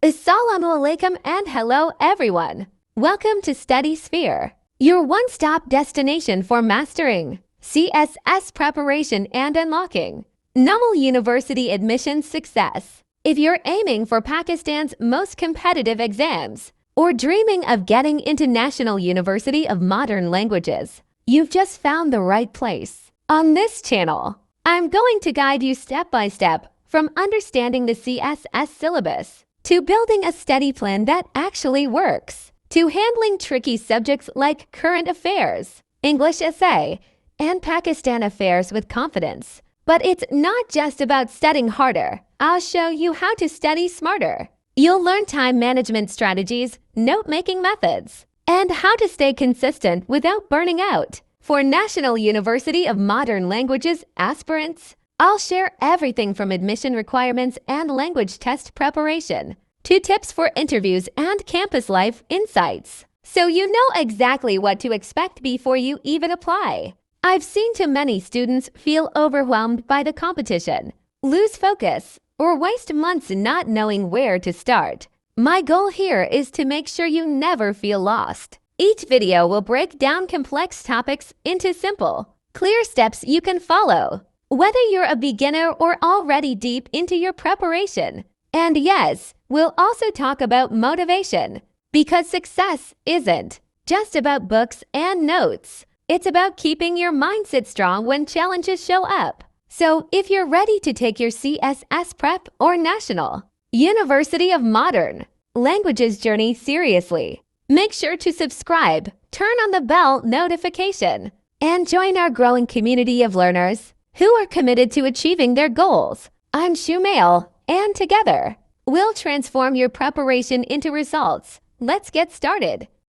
Assalamu alaikum and hello everyone. Welcome to Study Sphere, your one-stop destination for mastering CSS preparation and unlocking NUML University admissions success. If you're aiming for Pakistan's most competitive exams or dreaming of getting into National University of Modern Languages, you've just found the right place. On this channel, I'm going to guide you step by step from understanding the CSS syllabus to building a study plan that actually works, to handling tricky subjects like current affairs, English essay, and Pakistan affairs with confidence. But it's not just about studying harder. I'll show you how to study smarter. You'll learn time management strategies, note-making methods, and how to stay consistent without burning out. For National University of Modern Languages aspirants, I'll share everything from admission requirements and language test preparation to tips for interviews and campus life insights, so you know exactly what to expect before you even apply. I've seen too many students feel overwhelmed by the competition, lose focus, or waste months not knowing where to start. My goal here is to make sure you never feel lost. Each video will break down complex topics into simple, clear steps you can follow, whether you're a beginner or already deep into your preparation. And yes, we'll also talk about motivation, because success isn't just about books and notes. It's about keeping your mindset strong when challenges show up. So if you're ready to take your CSS Prep or National University of Modern Languages journey seriously, make sure to subscribe, turn on the bell notification, and join our growing community of learners who are committed to achieving their goals. I'm Shumail, and together, we'll transform your preparation into results. Let's get started.